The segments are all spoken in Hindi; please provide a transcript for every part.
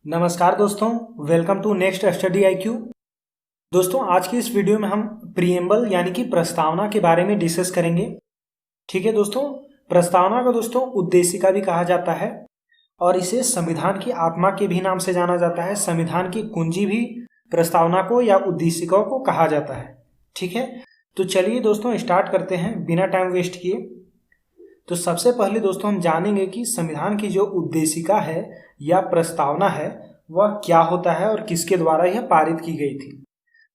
नमस्कार दोस्तों, welcome to next study IQ। दोस्तों, आज की इस वीडियो में हम प्रीएम्बल यानी कि प्रस्तावना के बारे में डिस्कस करेंगे। ठीक है दोस्तों, प्रस्तावना को दोस्तों उद्देशिका भी कहा जाता है और इसे संविधान की आत्मा के भी नाम से जाना जाता है। संविधान की कुंजी भी प्रस्तावना को या उद्देशिका को कहा जाता है। ठीक है, तो चलिए दोस्तों स्टार्ट करते हैं बिना टाइम वेस्ट किए। तो सबसे पहले दोस्तों हम जानेंगे कि संविधान की जो उद्देशिका है या प्रस्तावना है वह क्या होता है और किसके द्वारा यह पारित की गई थी।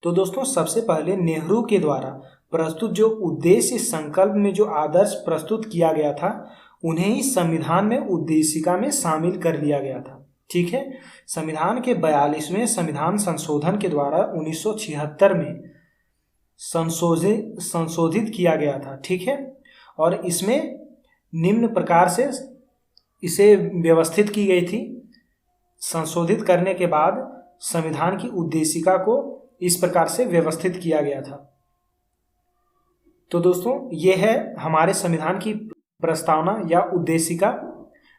तो दोस्तों सबसे पहले नेहरू के द्वारा प्रस्तुत जो उद्देश्य संकल्प में जो आदर्श प्रस्तुत किया गया था उन्हें ही संविधान में उद्देशिका में शामिल कर लिया गया था। ठीक है, संविधान के 42वें संविधान संशोधन के द्वारा 1976 में संशोधित किया गया था। ठीक है, और इसमें निम्न प्रकार से इसे व्यवस्थित की गई थी। संशोधित करने के बाद संविधान की उद्देशिका को इस प्रकार से व्यवस्थित किया गया था। तो दोस्तों ये है हमारे संविधान की प्रस्तावना या उद्देशिका,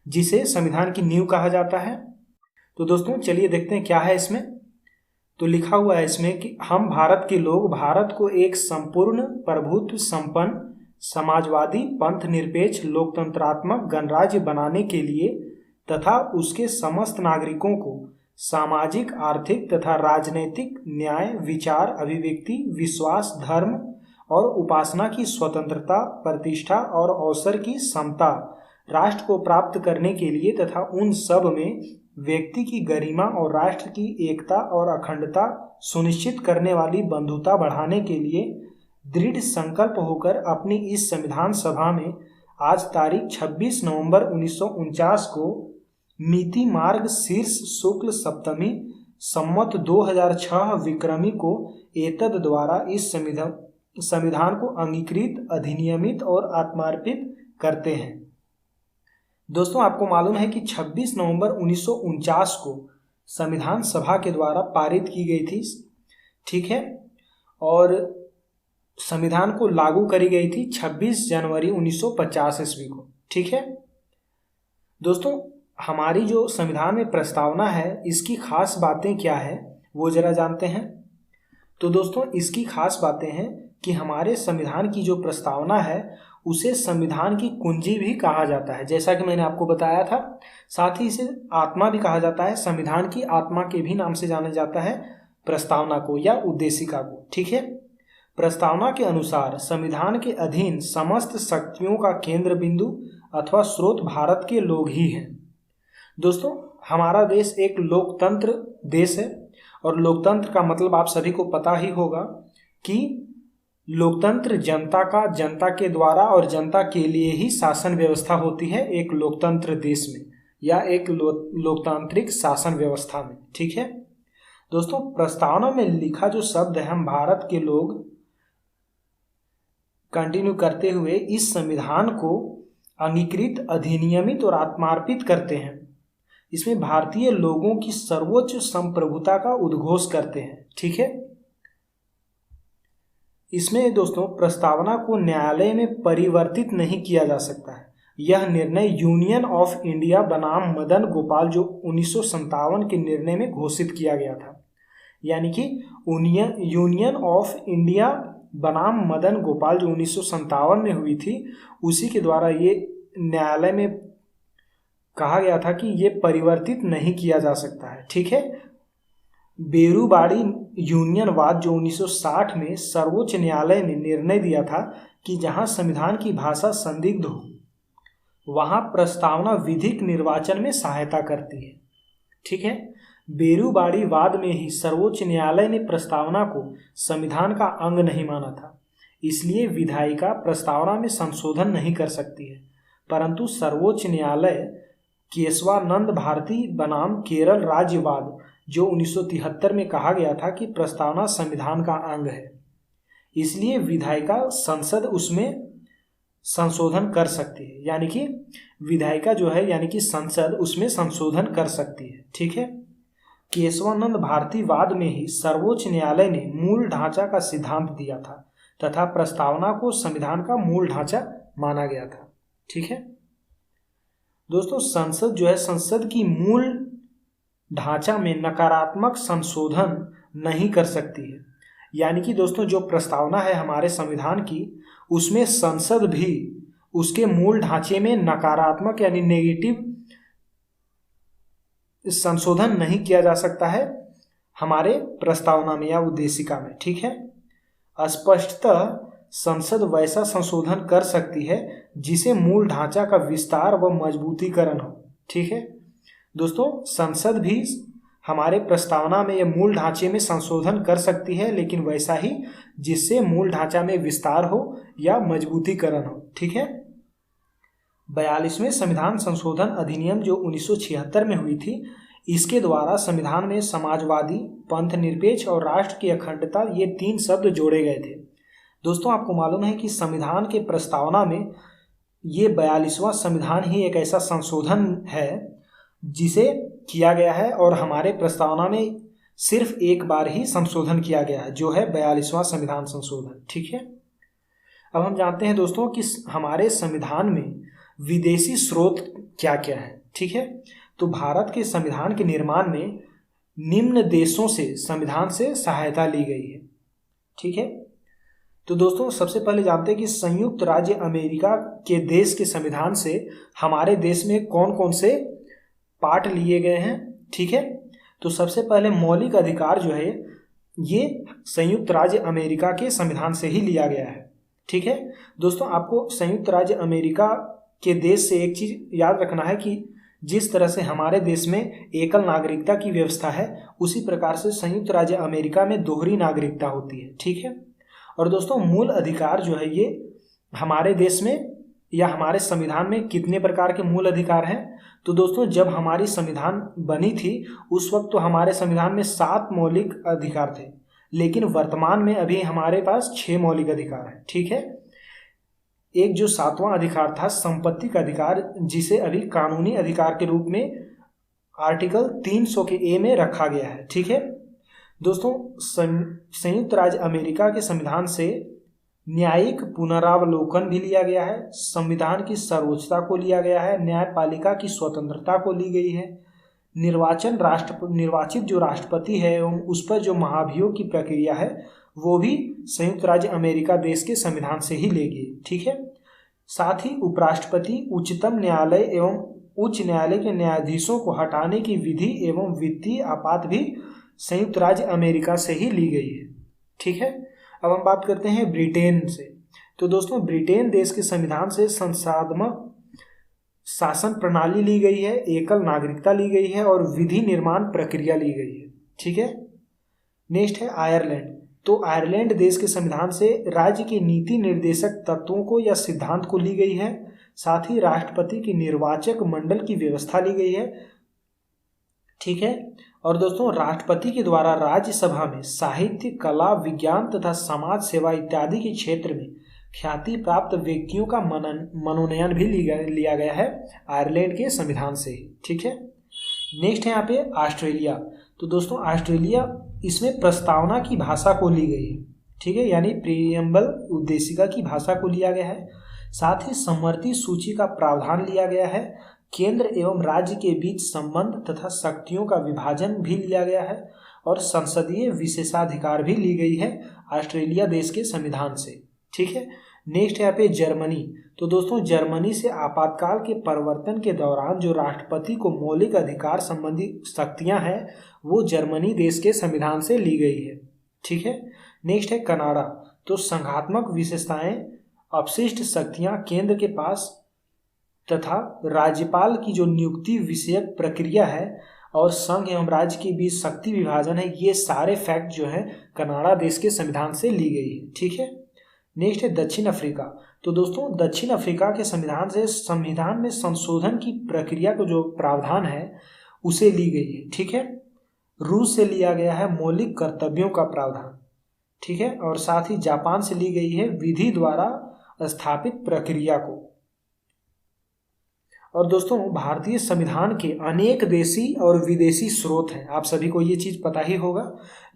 जिसे संविधान की नींव कहा जाता है। तो दोस्तों चलिए देखते हैं क्या है इसमें। तो लिखा हुआ है इसमें कि हम भारत के लोग भारत को एक संपूर्ण प्रभुत्व संपन्न समाजवादी पंथ निरपेक्ष लोकतंत्रात्मक गणराज्य बनाने के लिए तथा उसके समस्त नागरिकों को सामाजिक आर्थिक तथा राजनैतिक न्याय विचार अभिव्यक्ति विश्वास धर्म और उपासना की स्वतंत्रता प्रतिष्ठा और अवसर की समता राष्ट्र को प्राप्त करने के लिए तथा उन सब में व्यक्ति की गरिमा और राष्ट्र की एकता और अखंडता सुनिश्चित करने वाली बंधुता बढ़ाने के लिए दृढ़ संकल्प होकर अपनी इस संविधान सभा में आज तारीख 26 नवंबर 1949 को मिति मार्ग शीर्ष शुक्ल सप्तमी संवत 2006 विक्रमी को एतद द्वारा इस संविधान को अंगीकृत अधिनियमित और आत्मार्पित करते हैं। दोस्तों आपको मालूम है कि 26 नवंबर 1949 को संविधान सभा के द्वारा पारित की गई थी। ठीक है, और संविधान को लागू करी गई थी 26 जनवरी 1950 ईस्वी को। ठीक है दोस्तों, हमारी जो संविधान में प्रस्तावना है इसकी खास बातें क्या है वो जरा जानते हैं। तो दोस्तों इसकी खास बातें हैं कि हमारे संविधान की जो प्रस्तावना है उसे संविधान की कुंजी भी कहा जाता है, जैसा कि मैंने आपको बताया था। साथ ही इसे आत्मा भी कहा जाता है। संविधान की आत्मा के भी नाम से जाना जाता है प्रस्तावना को या उद्देशिका को। ठीक है, प्रस्तावना के अनुसार संविधान के अधीन समस्त शक्तियों का केंद्र बिंदु अथवा स्रोत भारत के लोग ही हैं। दोस्तों हमारा देश एक लोकतंत्र देश है और लोकतंत्र का मतलब आप सभी को पता ही होगा कि लोकतंत्र जनता के द्वारा और जनता के लिए ही शासन व्यवस्था होती है एक लोकतंत्र देश में या एक लोकतांत्रिक शासन व्यवस्था में। ठीक है दोस्तों, प्रस्तावना में लिखा जो शब्द है हम भारत के लोग कंटिन्यू करते हुए इस संविधान को अंगीकृत अधिनियमित और आत्मार्पित करते हैं। इसमें भारतीय लोगों की सर्वोच्च संप्रभुता का उद्घोष करते हैं। ठीक है, इसमें दोस्तों प्रस्तावना को न्यायालय में परिवर्तित नहीं किया जा सकता है। यह निर्णय यूनियन ऑफ इंडिया बनाम मदन गोपाल जो 1957 के निर्णय में घोषित किया गया था, यानी कि यूनियन ऑफ इंडिया बनाम मदन गोपाल जो 1957 में हुई थी उसी के द्वारा ये न्यायालय में कहा गया था कि ये परिवर्तित नहीं किया जा सकता है। ठीक है, बेरूबाड़ी यूनियनवाद जो 1960 में सर्वोच्च न्यायालय ने निर्णय दिया था कि जहां संविधान की भाषा संदिग्ध हो वहां प्रस्तावना विधिक निर्वाचन में सहायता करती है। ठीक है, बेरूबाड़ी वाद में ही सर्वोच्च न्यायालय ने प्रस्तावना को संविधान का अंग नहीं माना था, इसलिए विधायिका प्रस्तावना में संशोधन नहीं कर सकती है। परंतु सर्वोच्च न्यायालय केशवानंद भारती बनाम केरल राज्यवाद जो 1973 में कहा गया था कि प्रस्तावना संविधान का अंग है, इसलिए विधायिका संसद उसमें संशोधन कर सकती है, यानी कि विधायिका जो है यानी कि संसद उसमें संशोधन कर सकती है। ठीक है, केशवानंद भारती वाद में ही सर्वोच्च न्यायालय ने मूल ढांचा का सिद्धांत दिया था तथा प्रस्तावना को संविधान का मूल ढांचा माना गया था। ठीक है दोस्तों, संसद जो है संसद की मूल ढांचा में नकारात्मक संशोधन नहीं कर सकती है। यानी कि दोस्तों जो प्रस्तावना है हमारे संविधान की, उसमें संसद भी उसके मूल ढांचे में नकारात्मक यानी नेगेटिव संशोधन नहीं किया जा सकता है हमारे प्रस्तावना में या उद्देशिका में। ठीक है, स्पष्टतः संसद वैसा संशोधन कर सकती है जिसे मूल ढांचा का विस्तार व मजबूतीकरण हो। ठीक है दोस्तों, संसद भी हमारे प्रस्तावना में या मूल ढांचे में संशोधन कर सकती है, लेकिन वैसा ही जिससे मूल ढांचा में विस्तार हो या मजबूतीकरण हो। ठीक है, 42वें संविधान संशोधन अधिनियम जो 1976 में हुई थी, इसके द्वारा संविधान में समाजवादी, पंथनिरपेक्ष और राष्ट्र की अखंडता ये 3 शब्द जोड़े गए थे। दोस्तों आपको मालूम है कि संविधान के प्रस्तावना में ये 42वां संविधान ही एक ऐसा संशोधन है जिसे किया गया है और हमारे प्रस्तावना में सिर्फ एक बार ही संशोधन किया गया है, जो है 42वां संविधान संशोधन। ठीक है, अब हम जानते हैं दोस्तों कि हमारे संविधान में विदेशी स्रोत क्या क्या है। ठीक है, तो भारत के संविधान के निर्माण में निम्न देशों से संविधान से सहायता ली गई है। ठीक है, तो दोस्तों सबसे पहले जानते हैं कि संयुक्त राज्य अमेरिका के देश के संविधान से हमारे देश में कौन कौन से पार्ट लिए गए हैं। ठीक है, तो सबसे पहले मौलिक अधिकार जो है ये संयुक्त राज्य अमेरिका के संविधान से ही लिया गया है। ठीक है दोस्तों, आपको संयुक्त राज्य अमेरिका के देश से एक चीज याद रखना है कि जिस तरह से हमारे देश में एकल नागरिकता की व्यवस्था है, उसी प्रकार से संयुक्त राज्य अमेरिका में दोहरी नागरिकता होती है। ठीक है, और दोस्तों मूल अधिकार जो है ये हमारे देश में या हमारे संविधान में कितने प्रकार के मूल अधिकार हैं। तो दोस्तों जब हमारी संविधान बनी थी उस वक्त तो हमारे संविधान में 7 मौलिक अधिकार थे, लेकिन वर्तमान में अभी हमारे पास 6 मौलिक अधिकार हैं। ठीक है, एक जो 7वां अधिकार था संपत्ति का अधिकार, जिसे अभी कानूनी अधिकार के रूप में आर्टिकल 300 के ए में रखा गया है। ठीक है दोस्तों, संयुक्त राज्य अमेरिका के संविधान से न्यायिक पुनरावलोकन भी लिया गया है, संविधान की सर्वोच्चता को लिया गया है, न्यायपालिका की स्वतंत्रता को ली गई है, निर्वाचित जो राष्ट्रपति है एवं उस पर जो महाभियोग की प्रक्रिया है वो भी संयुक्त राज्य अमेरिका देश के संविधान से ही ली गई। ठीक है, साथ ही उपराष्ट्रपति, उच्चतम न्यायालय एवं उच्च न्यायालय के न्यायाधीशों को हटाने की विधि एवं वित्तीय आपात भी संयुक्त राज्य अमेरिका से ही ली गई है। ठीक है, अब हम बात करते हैं ब्रिटेन से। तो दोस्तों ब्रिटेन देश के संविधान से संसदात्मक शासन प्रणाली ली गई है, एकल नागरिकता ली गई है और विधि निर्माण प्रक्रिया ली गई है। ठीक है, नेक्स्ट है आयरलैंड। तो आयरलैंड देश के संविधान से राज्य के नीति निर्देशक तत्वों को या सिद्धांत को ली गई है, साथ ही राष्ट्रपति की निर्वाचक मंडल की व्यवस्था ली गई है। ठीक है, और दोस्तों राष्ट्रपति के द्वारा राज्यसभा में साहित्य, कला, विज्ञान तथा समाज सेवा इत्यादि के क्षेत्र में ख्याति प्राप्त व्यक्तियों का मनोनयन भी लिया गया है आयरलैंड के संविधान से ही। ठीक है, नेक्स्ट है यहाँ पे ऑस्ट्रेलिया। तो दोस्तों ऑस्ट्रेलिया, इसमें प्रस्तावना की भाषा को ली गई है। ठीक है, यानी प्रीएम्बल उद्देशिका की भाषा को लिया गया है, साथ ही समवर्ती सूची का प्रावधान लिया गया है, केंद्र एवं राज्य के बीच संबंध तथा शक्तियों का विभाजन भी लिया गया है और संसदीय विशेषाधिकार भी ली गई है ऑस्ट्रेलिया देश के संविधान से। ठीक है, नेक्स्ट है यहाँ पे जर्मनी। तो दोस्तों जर्मनी से आपातकाल के परिवर्तन के दौरान जो राष्ट्रपति को मौलिक अधिकार संबंधी शक्तियां हैं वो जर्मनी देश के संविधान से ली गई है। ठीक है, नेक्स्ट है कनाडा। तो संघात्मक विशेषताएं, अपशिष्ट शक्तियां केंद्र के पास तथा राज्यपाल की जो नियुक्ति विषयक प्रक्रिया है और संघ एवं राज्य के बीच शक्ति विभाजन है, ये सारे फैक्ट जो है कनाडा देश के संविधान से ली गई है। ठीक है, नेक्स्ट है दक्षिण अफ्रीका। तो दोस्तों दक्षिण अफ्रीका के संविधान से संविधान में संशोधन की प्रक्रिया को जो प्रावधान है उसे ली गई है। ठीक है, रूस से लिया गया है मौलिक कर्तव्यों का प्रावधान। ठीक है, और साथ ही जापान से ली गई है विधि द्वारा स्थापित प्रक्रिया को। और दोस्तों भारतीय संविधान के अनेक देशी और विदेशी स्रोत हैं, आप सभी को ये चीज पता ही होगा।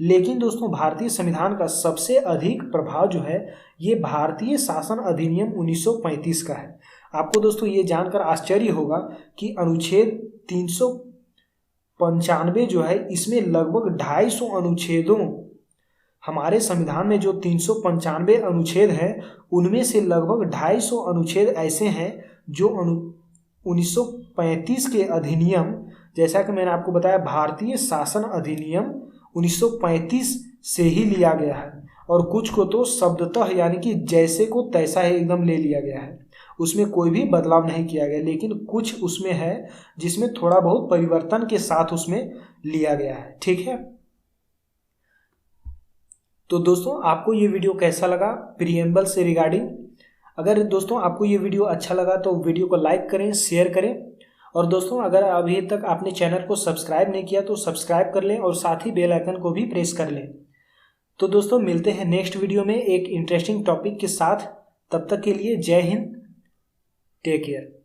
लेकिन दोस्तों भारतीय संविधान का सबसे अधिक प्रभाव जो है ये भारतीय शासन अधिनियम 1935 का है। आपको दोस्तों ये जानकर आश्चर्य होगा कि अनुच्छेद 395 जो है इसमें लगभग 250 अनुच्छेदों, हमारे संविधान में जो 395 अनुच्छेद है उनमें से लगभग 250 अनुच्छेद ऐसे हैं जो 1935 के अधिनियम, जैसा कि मैंने आपको बताया भारतीय शासन अधिनियम 1935 से ही लिया गया है, और कुछ को तो शब्दतः यानी कि जैसे को तैसा ही एकदम ले लिया गया है, उसमें कोई भी बदलाव नहीं किया गया। लेकिन कुछ उसमें है जिसमें थोड़ा बहुत परिवर्तन के साथ उसमें लिया गया है। ठीक है, तो दोस्तों आपको ये वीडियो कैसा लगा प्रीएम्बल से रिगार्डिंग? अगर दोस्तों आपको ये वीडियो अच्छा लगा तो वीडियो को लाइक करें, शेयर करें, और दोस्तों अगर अभी तक आपने चैनल को सब्सक्राइब नहीं किया तो सब्सक्राइब कर लें और साथ ही बेल आइकन को भी प्रेस कर लें। तो दोस्तों मिलते हैं नेक्स्ट वीडियो में एक इंटरेस्टिंग टॉपिक के साथ। तब तक के लिए जय हिंद, टेक केयर।